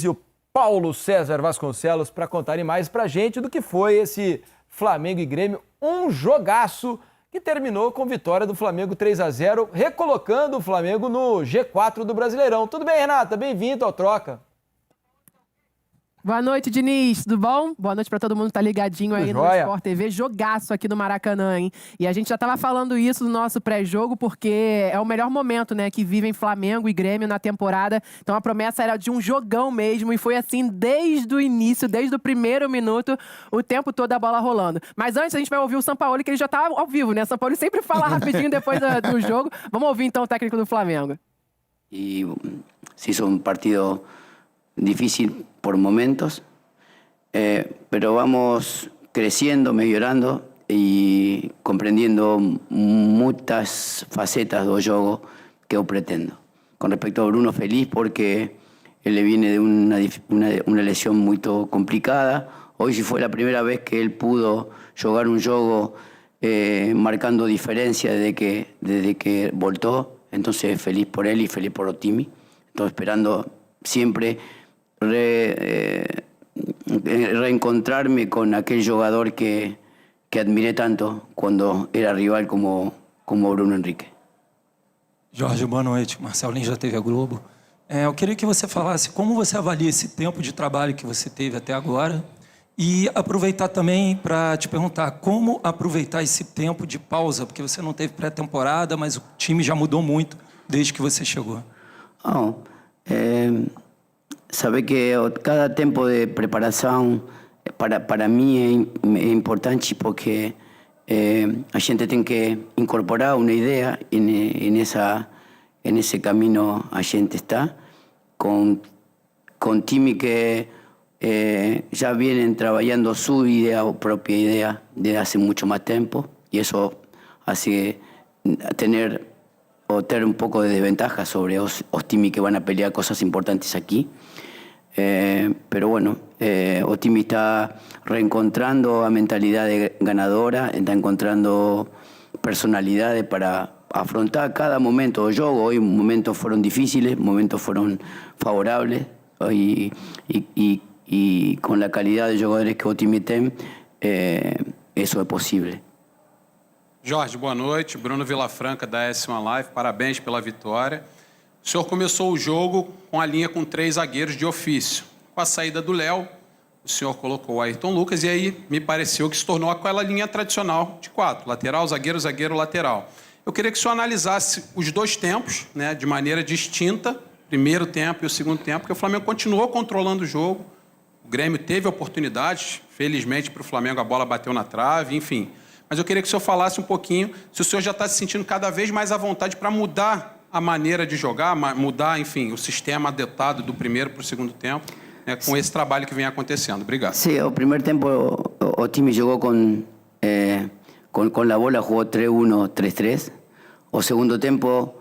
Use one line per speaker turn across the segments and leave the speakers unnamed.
Diniz e o Paulo César Vasconcelos para contarem mais pra gente do que foi esse Flamengo e Grêmio, um jogaço que terminou com vitória do Flamengo 3-0, recolocando o Flamengo no G4 do Brasileirão. Tudo bem, Renata? Bem-vindo ao Troca.
Boa noite, Diniz. Tudo bom? Boa noite pra todo mundo que tá ligadinho aí no Sport TV. Jogaço aqui no Maracanã, hein? E a gente já tava falando isso no nosso pré-jogo, porque é o melhor momento, né, que vivem Flamengo e Grêmio na temporada. Então a promessa era de um jogão mesmo, e foi assim desde o início, desde o primeiro minuto, o tempo todo a bola rolando. Mas antes a gente vai ouvir o Sampaoli, que ele já tá ao vivo, né? O Sampaoli sempre fala rapidinho depois do jogo. Vamos ouvir então o técnico do Flamengo.
Y se hizo un partido difícil por momentos, pero vamos creciendo, mejorando y comprendiendo muchas facetas do jogo que yo pretendo. Con respecto a Bruno, feliz porque él le viene de una lesión muy complicada. Hoy sí fue la primera vez que él pudo jugar un juego marcando diferencia desde que voltó. Entonces feliz por él y feliz por Otimi. Estoy esperando siempre reencontrarme con aquel jugador que admiré tanto cuando era rival como Bruno Henrique.
Jorge, boa noite. Marcelo Lins da TV Globo. Eu queria que você falasse como você avalia esse tempo de trabalho que você teve até agora e aproveitar também para te perguntar como aproveitar esse tempo de pausa, porque você não teve pré-temporada, mas o time já mudou muito desde que você chegou.
Sabe que cada tempo de preparação para mim é importante porque a gente tem que incorporar uma ideia nesse caminho a gente está com time que ya vienen trabajando su idea o propia idea desde hace mucho más tiempo y eso hace tener un poco de desventaja sobre los timis que van a pelear cosas importantes aquí. Pero bueno, Otimi está reencontrando a mentalidad ganadora, está encontrando personalidades para afrontar cada momento del juego. Hoy momentos fueron difíciles, momentos fueron favorables y con la calidad de jugadores que Otimi tem, eso es posible.
Jorge, boa noite. Bruno Vilafranca, da S1 Live. Parabéns pela vitória. O senhor começou o jogo com a linha com 3 zagueiros de ofício. Com a saída do Léo, o senhor colocou o Ayrton Lucas e aí me pareceu que se tornou aquela linha tradicional de 4. Lateral, zagueiro, zagueiro, lateral. Eu queria que o senhor analisasse os dois tempos, né, de maneira distinta, primeiro tempo e o segundo tempo, porque o Flamengo continuou controlando o jogo. O Grêmio teve oportunidades, felizmente para o Flamengo a bola bateu na trave, enfim. Mas eu queria que o senhor falasse um pouquinho se o senhor já está se sentindo cada vez mais à vontade para mudar a maneira de jogar, mudar, enfim, o sistema adaptado do primeiro para o segundo tempo, né, com esse trabalho que vem acontecendo. Obrigado.
Sí, el primer tiempo Otimi jugó con la bola, jugó 3-1, 3-3. O segundo tiempo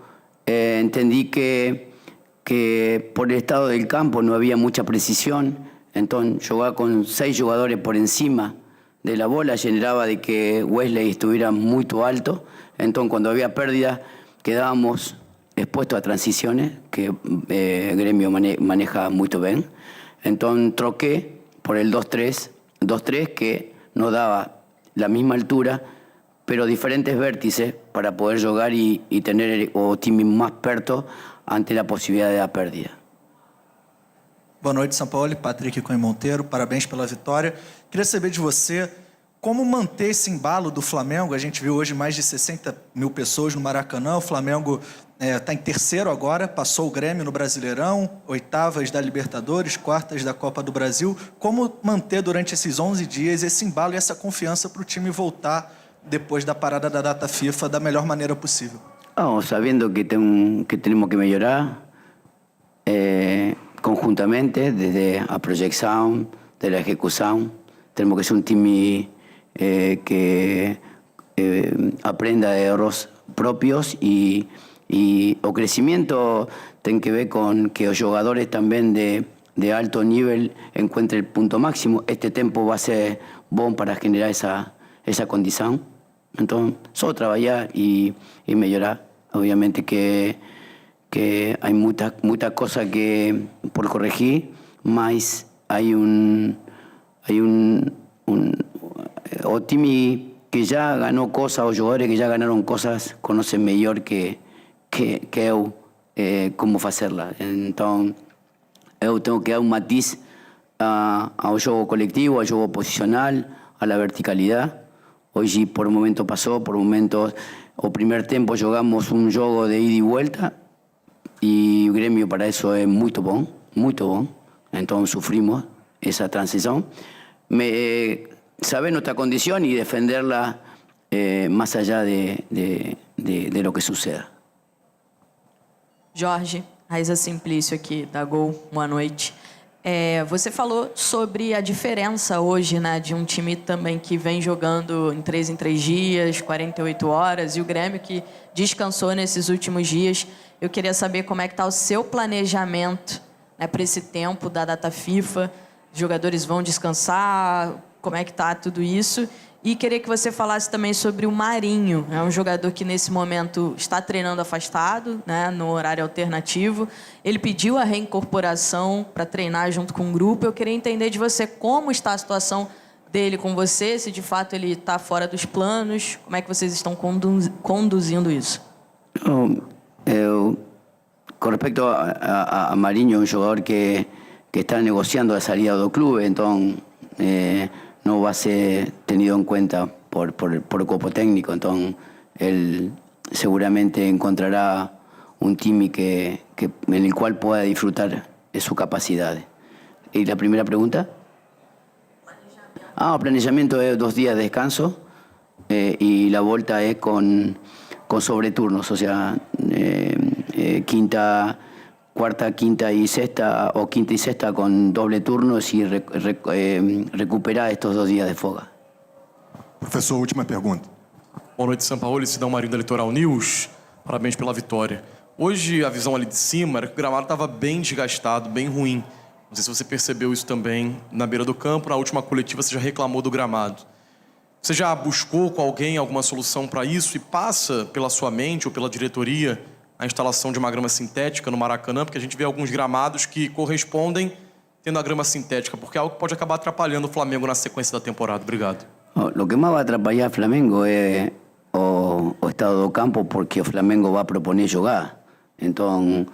entendí que por el estado del campo no había mucha precisión, entonces jugaba con 6 jugadores por encima de la bola, generaba de que Wesley estuviera muy alto, entonces cuando había pérdida quedábamos expuestos a transiciones que Gremio maneja muy bien. Entonces troqué por el 2-3 que nos daba la misma altura, pero diferentes vértices para poder jugar y tener o time más perto ante la posibilidad de la pérdida.
Boa noite, Sampaoli. Patrick Cunha Monteiro, parabéns pela vitória. Queria saber de você como manter esse embalo do Flamengo. A gente viu hoje mais de 60 mil pessoas no Maracanã. O Flamengo está em terceiro agora, passou o Grêmio no Brasileirão, oitavas da Libertadores, quartas da Copa do Brasil. Como manter durante esses 11 dias esse embalo e essa confiança para o time voltar depois da parada da data FIFA da melhor maneira possível?
Sabendo que temos que melhorar conjuntamente, desde a proyección, de la ejecución. Tenemos que ser un time que aprenda de errores propios y o crecimiento tiene que ver con que los jugadores también de alto nivel encuentren el punto máximo. Este tiempo va a ser bueno para generar esa condición. Entonces, solo trabajar y mejorar. Obviamente que hay muchas cosas que por corregir, mas o time que já ganhou coisas, os jogadores que já ganaram coisas, conhecem melhor que eu como fazê-la. Então, eu tenho que dar matiz ao jogo coletivo, ao jogo posicional, à verticalidade. Hoje, por momento, passou, por momentos, o primeiro tempo jogamos jogo de ida e volta e o Grêmio para isso é muito bom. Então, sofrimos essa transição. Saber nuestra condición y defenderla más allá de lo que suceda.
Jorge, Raíza Simplício aqui, da Gol, boa noite. Você falou sobre a diferença hoje, né, de um time também que vem jogando em 3 dias, 48 horas, e o Grêmio que descansou nesses últimos dias. Eu queria saber como é que está o seu planejamento, né, para esse tempo da data FIFA. Os jogadores vão descansar, como é que está tudo isso? E queria que você falasse também sobre o Marinho. É um jogador que, nesse momento, está treinando afastado, né, no horário alternativo. Ele pediu a reincorporação para treinar junto com o grupo. Eu queria entender de você como está a situação dele com você, se de fato ele está fora dos planos, como é que vocês estão conduzindo isso?
Com respeito a Marinho, um jogador que está negociando a saída do clube, então no va a ser tenido en cuenta por el cuerpo técnico. Entonces, él seguramente encontrará un time en el cual pueda disfrutar de sus capacidades. ¿Y la primera pregunta? El planejamiento es 2 días de descanso y la vuelta es con sobreturnos, o sea, cuarta, quinta y sexta, o quinta y sexta con doble turnos y recuperar estos 2 días de folga.
Professor, última pergunta.
Boa noite, São Paulo. Sidão Marinho da Litoral News. Parabéns pela vitória. Hoje, a visão ali de cima era que o gramado estava bem desgastado, bem ruim. Não sei se você percebeu isso também na beira do campo. Na última coletiva, você já reclamou do gramado. Você já buscou com alguém alguma solução para isso e passa pela sua mente ou pela diretoria a instalação de uma grama sintética no Maracanã, porque a gente vê alguns gramados que correspondem tendo a grama sintética, porque é algo que pode acabar atrapalhando o Flamengo na sequência da temporada. Obrigado.
Lo que más va a atrapalhar o Flamengo es o estado do campo, porque o Flamengo va a proponer jogar. Então,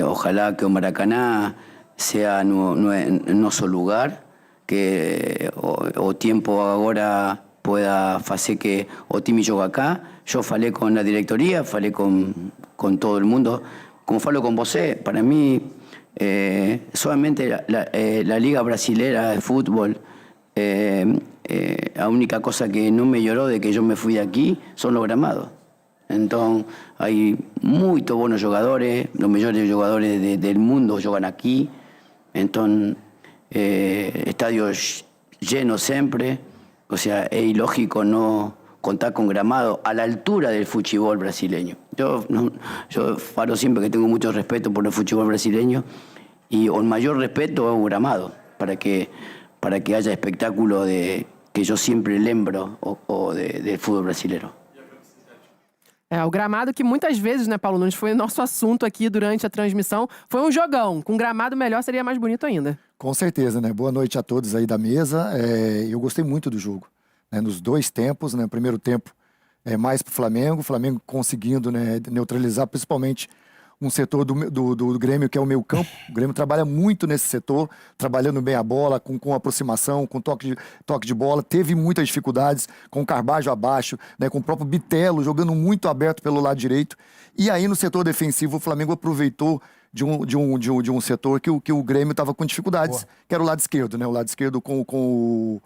ojalá que o Maracanã sea nuestro lugar, que o tiempo agora pueda hacer que o time jogue acá. Yo falei con la directoría, falei con todo el mundo. Como falo con você, para mí solamente la Liga Brasilera de Fútbol, la única cosa que no me lloró de que yo me fui de aquí son los gramados. Entonces, hay muy buenos jugadores, los mejores jugadores del mundo juegan aquí. Entonces, estadios llenos siempre. O sea, es ilógico no contar con gramado a la altura del fútbol brasileño. Yo falo siempre que tengo mucho respeto por el fútbol brasileño y el mayor respeto es un gramado para que haya espectáculo que yo siempre lembro del fútbol brasileño.
O gramado que muitas vezes, né, Paulo Nunes, foi nosso assunto aqui durante a transmissão. Foi um jogão. Com gramado melhor seria mais bonito ainda.
Com certeza, né? Boa noite a todos aí da mesa. Eu gostei muito do jogo, né? Nos 2 tempos, né? Primeiro tempo mais pro Flamengo. O Flamengo conseguindo, né, neutralizar principalmente um setor do Grêmio, que é o meio campo. O Grêmio trabalha muito nesse setor, trabalhando bem a bola, com aproximação, com toque de bola. Teve muitas dificuldades com o Carbajo abaixo, né, com o próprio Bitelo jogando muito aberto pelo lado direito. E aí no setor defensivo o Flamengo aproveitou de um setor que o Grêmio estava com dificuldades, que era o lado esquerdo, né? O lado esquerdo com o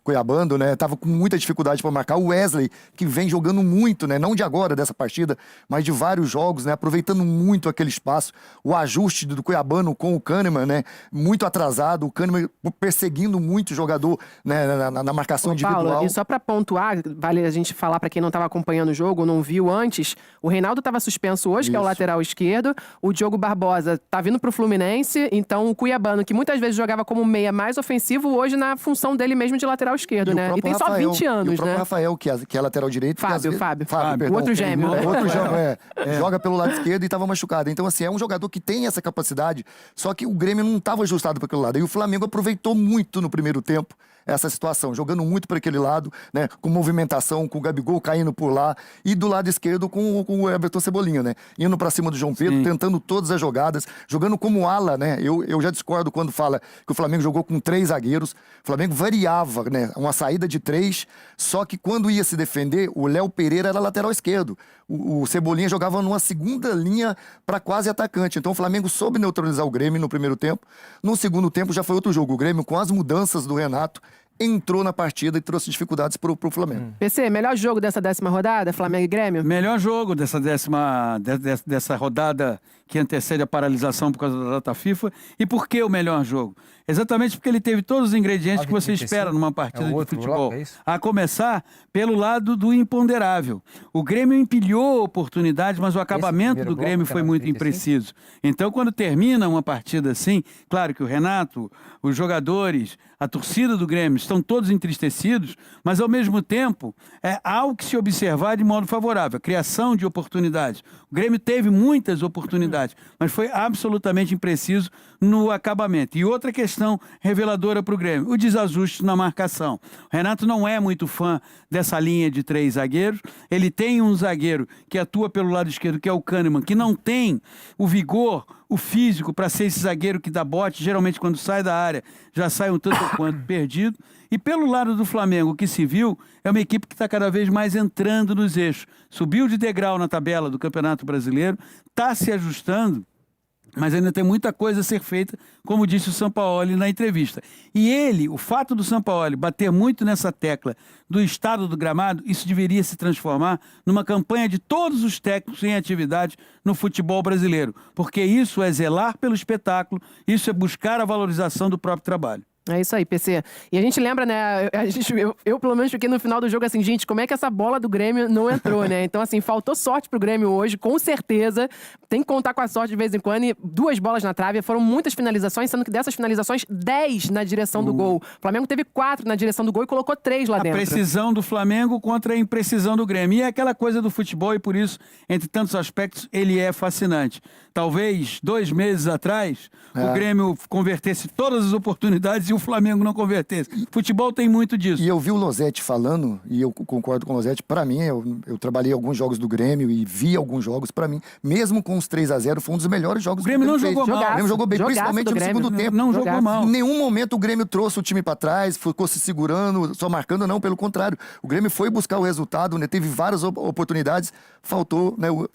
Cuiabano, né? Tava com muita dificuldade para marcar. O Wesley, que vem jogando muito, né? Não de agora, dessa partida, mas de vários jogos, né? Aproveitando muito aquele espaço. O ajuste do Cuiabano com o Kahneman, né? Muito atrasado. O Kahneman perseguindo muito o jogador, né? Na marcação individual.
Paulo, e só para pontuar, vale a gente falar para quem não estava acompanhando o jogo, não viu antes, o Reinaldo estava suspenso hoje, que é o lateral esquerdo. O Diogo Barbosa tá vindo pro Fluminense. Então o Cuiabano, que muitas vezes jogava como meia mais ofensivo, hoje hoje na função dele mesmo de lateral esquerdo, né? E tem só 20 anos,
o próprio
né?
Rafael, que é lateral direito.
Fábio,
perdão.
o outro gêmeo.
Outro gêmeo, joga pelo lado esquerdo e estava machucado. Então, assim, é um jogador que tem essa capacidade, só que o Grêmio não estava ajustado para aquele lado. E o Flamengo aproveitou muito no primeiro tempo essa situação, jogando muito para aquele lado, né, com movimentação, com o Gabigol caindo por lá, e do lado esquerdo com o Everton Cebolinha, né, indo para cima do João Pedro, tentando todas as jogadas, jogando como ala, né, eu já discordo quando fala que o Flamengo jogou com 3 zagueiros, o Flamengo variava, né, uma saída de 3, só que quando ia se defender, o Léo Pereira era lateral esquerdo, o Cebolinha jogava numa segunda linha para quase atacante, então o Flamengo soube neutralizar o Grêmio no primeiro tempo, no segundo tempo já foi outro jogo, o Grêmio com as mudanças do Renato, entrou na partida e trouxe dificuldades pro Flamengo.
PC, melhor jogo dessa 10ª rodada, Flamengo e Grêmio?
Melhor jogo dessa rodada que antecede a paralisação por causa da data FIFA. E por que o melhor jogo? Exatamente porque ele teve todos os ingredientes que você espera numa partida de futebol. A começar pelo lado do imponderável. O Grêmio empilhou oportunidades, mas o acabamento do Grêmio foi muito impreciso. Então, quando termina uma partida assim, claro que o Renato, os jogadores, a torcida do Grêmio estão todos entristecidos, mas ao mesmo tempo há algo que se observar de modo favorável, a criação de oportunidades. O Grêmio teve muitas oportunidades, mas foi absolutamente impreciso no acabamento. E outra questão reveladora para o Grêmio, o desajuste na marcação. O Renato não é muito fã dessa linha de 3 zagueiros, ele tem um zagueiro que atua pelo lado esquerdo, que é o Kahneman, que não tem o vigor, o físico para ser esse zagueiro que dá bote, geralmente quando sai da área já sai um tanto quanto perdido. E pelo lado do Flamengo, o que se viu é uma equipe que está cada vez mais entrando nos eixos. Subiu de degrau na tabela do Campeonato Brasileiro, está se ajustando, mas ainda tem muita coisa a ser feita, como disse o Sampaoli na entrevista. E o fato do Sampaoli bater muito nessa tecla do estado do gramado, isso deveria se transformar numa campanha de todos os técnicos em atividade no futebol brasileiro, porque isso é zelar pelo espetáculo, isso é buscar a valorização do próprio trabalho.
É isso aí, PC. E a gente lembra, né, eu pelo menos fiquei no final do jogo assim, gente, como é que essa bola do Grêmio não entrou, né? Então, assim, faltou sorte pro Grêmio hoje, com certeza. Tem que contar com a sorte de vez em quando. E 2 bolas na trave, foram muitas finalizações, sendo que dessas finalizações, 10 na direção do gol. O Flamengo teve 4 na direção do gol e colocou 3 lá dentro.
A precisão do Flamengo contra a imprecisão do Grêmio. E é aquela coisa do futebol e por isso, entre tantos aspectos, ele é fascinante. Talvez 2 meses atrás, o Grêmio convertesse todas as oportunidades e o Flamengo não convertesse. Futebol tem muito disso.
E eu vi o Losetti falando, e eu concordo com o Losetti, para mim, eu trabalhei alguns jogos do Grêmio e vi alguns jogos, para mim, mesmo com os 3-0, foi um dos melhores jogos
do Grêmio. O Grêmio não jogou mal.
O Grêmio jogou bem, principalmente no segundo tempo.
Não jogou mal.
Em nenhum momento o Grêmio trouxe o time para trás, ficou se segurando, só marcando, não, pelo contrário. O Grêmio foi buscar o resultado, né, teve várias oportunidades, faltou, né,
o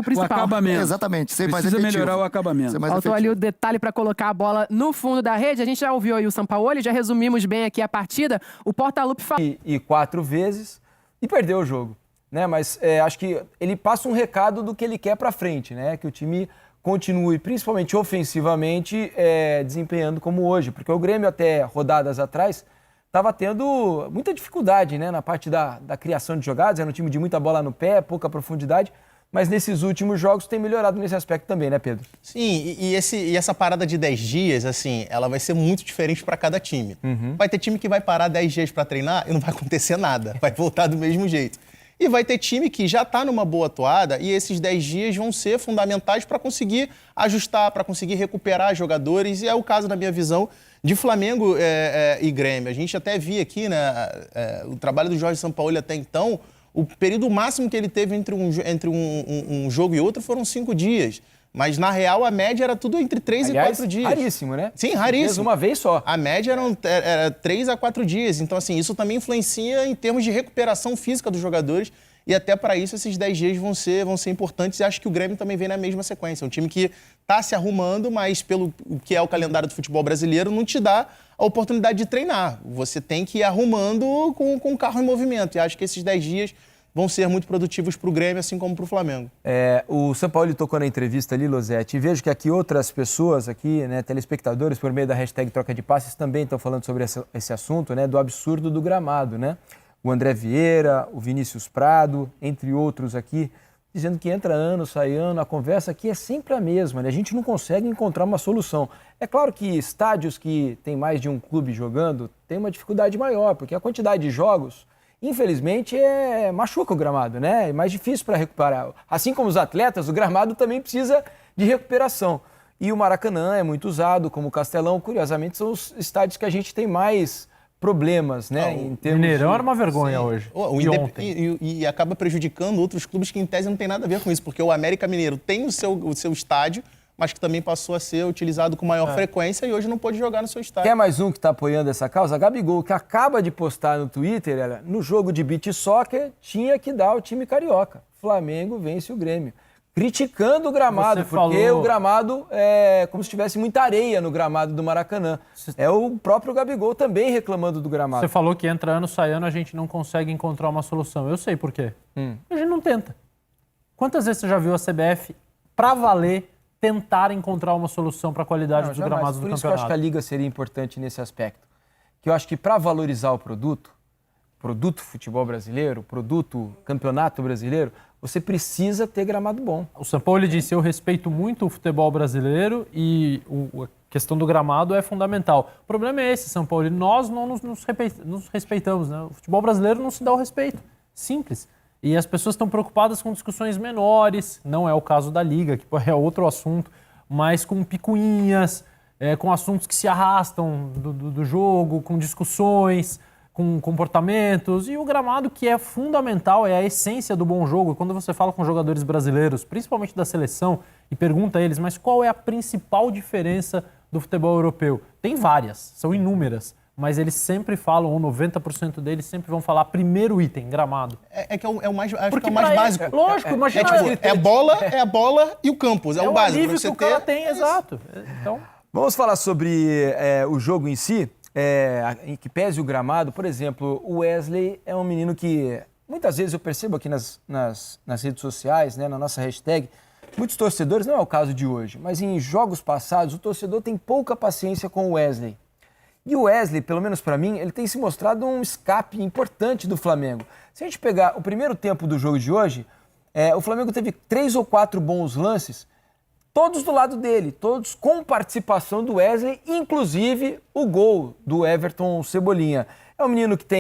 principal.
O acabamento.
Exatamente.
Precisa melhorar o acabamento.
Faltou ali o detalhe para colocar a bola no fundo da rede. A gente já ouviu aí o Sampaoli, já resumimos bem aqui a partida. O Portaluppi falou...
E 4 vezes e perdeu o jogo, né? Mas acho que ele passa um recado do que ele quer para frente, né? Que o time continue, principalmente ofensivamente, desempenhando como hoje. Porque o Grêmio, até rodadas atrás, estava tendo muita dificuldade, né? Na parte da criação de jogadas. Era um time de muita bola no pé, pouca profundidade. Mas nesses últimos jogos tem melhorado nesse aspecto também, né, Pedro?
Sim, e essa parada de 10 dias, assim, ela vai ser muito diferente para cada time. Vai ter time que vai parar 10 dias para treinar e não vai acontecer nada, vai voltar do mesmo jeito. E vai ter time que já está numa boa toada e esses 10 dias vão ser fundamentais para conseguir ajustar, para conseguir recuperar jogadores. E é o caso, na minha visão, de Flamengo e Grêmio. A gente até via aqui, né, o trabalho do Jorge Sampaoli até então. O período máximo que ele teve entre um jogo e outro foram 5 dias. Mas, na real, a média era tudo entre 3 e 4 dias.
Raríssimo, né?
Sim, raríssimo.
Uma vez só.
A média era 3 a 4 dias. Então, assim, isso também influencia em termos de recuperação física dos jogadores. E até para isso, esses 10 dias vão ser importantes. E acho que o Grêmio também vem na mesma sequência. Um time que está se arrumando, mas pelo que é o calendário do futebol brasileiro, não te dá a oportunidade de treinar. Você tem que ir arrumando com o carro em movimento. E acho que esses 10 dias vão ser muito produtivos para o Grêmio, assim como para o Flamengo.
O Sampaoli tocou na entrevista ali, Losetti, e vejo que aqui outras pessoas, aqui, né, telespectadores, por meio da hashtag Troca de Passes, também estão falando sobre esse assunto, né, do absurdo do gramado, né? O André Vieira, o Vinícius Prado, entre outros aqui, dizendo que entra ano, sai ano, a conversa aqui é sempre a mesma, né? A gente não consegue encontrar uma solução. É claro que estádios que tem mais de um clube jogando tem uma dificuldade maior, porque a quantidade de jogos, infelizmente, machuca o gramado, né? É mais difícil para recuperar. Assim como os atletas, o gramado também precisa de recuperação. E o Maracanã é muito usado, como o Castelão, curiosamente, são os estádios que a gente tem mais problemas, né?
O Mineirão era uma vergonha hoje.
E acaba prejudicando outros clubes que, em tese, não tem nada a ver com isso, porque o América Mineiro tem o seu estádio, mas que também passou a ser utilizado com maior frequência e hoje não pode jogar no seu estádio.
Quer mais um que está apoiando essa causa? A Gabigol, que acaba de postar no Twitter, no jogo de beach soccer, tinha que dar o time carioca. Flamengo vence o Grêmio. Criticando o gramado, porque o gramado é como se tivesse muita areia no gramado do Maracanã. É o próprio Gabigol também reclamando do gramado.
Você falou que entra ano, sai ano, a gente não consegue encontrar uma solução. Eu sei por quê. A gente não tenta. Quantas vezes você já viu a CBF, pra valer, tentar encontrar uma solução para a qualidade dos gramados do campeonato?
Por isso que eu acho que a Liga seria importante nesse aspecto. Que eu acho que para valorizar o produto futebol brasileiro, produto campeonato brasileiro, você precisa ter gramado bom.
O Sampaoli disse, eu respeito muito o futebol brasileiro e a questão do gramado é fundamental. O problema é esse, Sampaoli, nós não nos respeitamos, né? O futebol brasileiro não se dá o respeito. Simples. E as pessoas estão preocupadas com discussões menores, não é o caso da Liga, que é outro assunto, mas com picuinhas, com assuntos que se arrastam do jogo, com discussões, com comportamentos, e o gramado, que é fundamental, é a essência do bom jogo. Quando você fala com jogadores brasileiros, principalmente da seleção, e pergunta a eles, mas qual é a principal diferença do futebol europeu? Tem várias, são inúmeras, mas eles sempre falam, ou 90% deles sempre vão falar primeiro item, gramado.
É o mais básico.
Lógico, imagina.
É a bola e o campus, é o básico.
É o alívio que o cara tem, exato. Então...
Vamos falar sobre o jogo em si, em que pese o gramado. Por exemplo, o Wesley é um menino que, muitas vezes eu percebo aqui nas redes sociais, né, na nossa hashtag, muitos torcedores, não é o caso de hoje, mas em jogos passados o torcedor tem pouca paciência com o Wesley. E o Wesley, pelo menos para mim, ele tem se mostrado um escape importante do Flamengo. Se a gente pegar o primeiro tempo do jogo de hoje, o Flamengo teve 3 ou 4 bons lances, todos do lado dele, todos com participação do Wesley, inclusive o gol do Everton Cebolinha. É um menino que tem